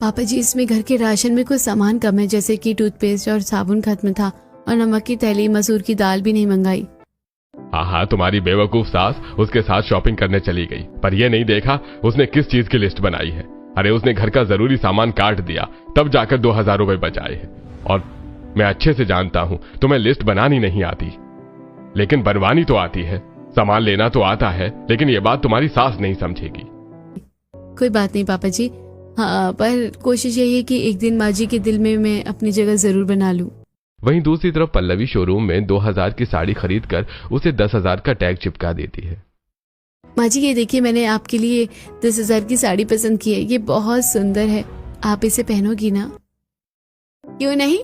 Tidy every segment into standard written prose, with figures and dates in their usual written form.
पापा जी, इसमें घर के राशन में कुछ सामान कम है, जैसे कि टूथपेस्ट और साबुन खत्म था और नमक की थैली, मसूर की दाल भी नहीं मंगाई। हाँ हाँ, तुम्हारी बेवकूफ सास उसके साथ शॉपिंग करने चली गई, पर यह नहीं देखा उसने किस चीज की लिस्ट बनाई है। अरे उसने घर का जरूरी सामान काट दिया, तब जाकर 2000 रुपए बचाए हैं। और मैं अच्छे से जानता हूं तुम्हें लिस्ट बनानी नहीं आती, लेकिन बनवानी तो आती है। सामान लेना तो आता है, लेकिन यह बात तुम्हारी सास नहीं समझेगी। कोई बात नहीं पापा जी, हाँ, पर कोशिश यही है कि एक दिन माँ जी के दिल में मैं अपनी जगह जरूर बना लूं। वहीं दूसरी तरफ पल्लवी शोरूम में 2000 की साड़ी खरीदकर उसे 10,000 का टैग चिपका देती है। माँ जी, ये देखिए, मैंने आपके लिए 10,000 की साड़ी पसंद की है। ये बहुत सुंदर है, आप इसे पहनोगी ना? क्यों नहीं,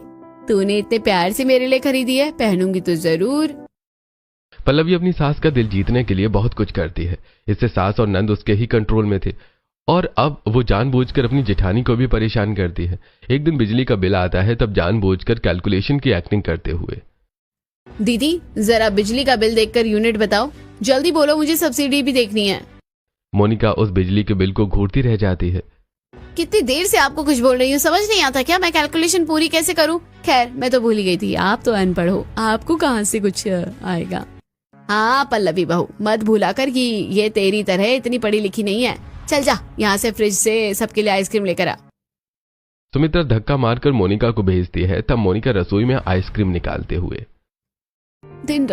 तूने इतने प्यार से मेरे लिए खरीदी है, पहनूंगी तो जरूर। पल्लवी अपनी सास का दिल जीतने के लिए बहुत कुछ करती है। इससे सास और नंद उसके ही कंट्रोल में थे, और अब वो जानबूझकर अपनी जेठानी को भी परेशान करती है। एक दिन बिजली का बिल आता है, तब जानबूझकर कैलकुलेशन की एक्टिंग करते हुए, दीदी जरा बिजली का बिल देखकर यूनिट बताओ, जल्दी बोलो, मुझे सब्सिडी भी देखनी है। मोनिका उस बिजली के बिल को घूरती रह जाती है। कितनी देर से आपको कुछ बोल रही हूँ, समझ नहीं आता क्या? मैं कैलकुलेशन पूरी कैसे करूँ? खैर, मैं तो भूल ही गई थी, आप तो अनपढ़ हो, आपको कहाँ से कुछ आएगा। हाँ पल्लवी बहू, मत भूला कर कि ये तेरी तरह इतनी पढ़ी लिखी नहीं है। चल जा, यहाँ से फ्रिज से सबके लिए आइसक्रीम लेकर आ। सुमित्रा धक्का मारकर मोनिका को भेजती है। तब मोनिका रसोई में आइसक्रीम निकालते हुए, दिन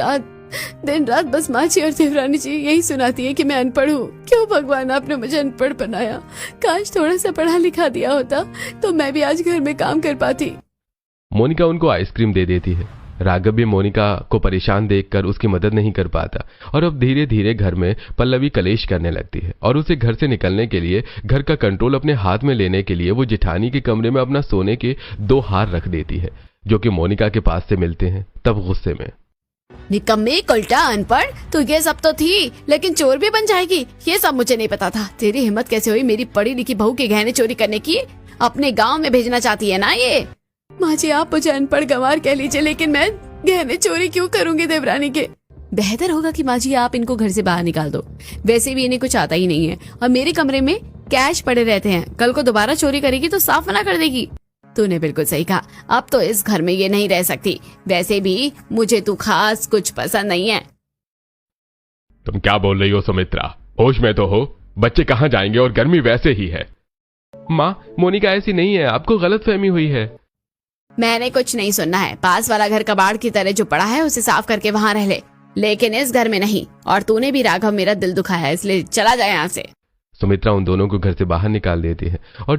रात बस माँ जी और देवरानी जी यही सुनाती है कि मैं अनपढ़ हूँ। क्यों भगवान आपने मुझे अनपढ़ बनाया? काश थोड़ा सा पढ़ा लिखा दिया होता तो मैं भी आज घर में काम कर पाती। मोनिका उनको आइसक्रीम दे देती है। राघव भी मोनिका को परेशान देखकर उसकी मदद नहीं कर पाता, और अब धीरे धीरे घर में पल्लवी कलेश करने लगती है, और उसे घर से निकलने के लिए, घर का कंट्रोल अपने हाथ में लेने के लिए वो जेठानी के कमरे में अपना सोने के 2 हार रख देती है, जो कि मोनिका के पास से मिलते हैं। तब गुस्से में, निकम्मे, उल्टा, अनपढ़, तो ये सब तो थी, लेकिन चोर भी बन जाएगी, ये सब मुझे नहीं पता था। तेरी हिम्मत कैसे हुई मेरी पढ़ी लिखी बहू के गहने चोरी करने की? अपने गाँव में भेजना चाहती है ना ये? माँ जी, आप मुझे अनपढ़ गंवार कह लीजिए, लेकिन मैं गहने चोरी क्यों करूंगी देवरानी के? बेहतर होगा कि माँ जी आप इनको घर से बाहर निकाल दो। वैसे भी इन्हें कुछ आता ही नहीं है, और मेरे कमरे में कैश पड़े रहते हैं। कल को दोबारा चोरी करेगी तो साफ मना कर देगी। तूने बिल्कुल सही कहा, अब तो इस घर में ये नहीं रह सकती। वैसे भी मुझे तू खास कुछ पसंद नहीं है। तुम क्या बोल रही हो सुमित्रा? होश में तो हो? बच्चे कहाँ जाएंगे, और गर्मी वैसे ही है। माँ, मोनिका ऐसी नहीं है, आपको गलतफहमी हुई है। मैंने कुछ नहीं सुनना है। पास वाला घर कबाड़ की तरह जो पड़ा है उसे साफ करके वहाँ रह ले, लेकिन इस घर में नहीं। और तूने भी राघव मेरा दिल दुखाया है, इसलिए चला जाए यहाँ से। सुमित्रा उन दोनों को घर से बाहर निकाल देती है और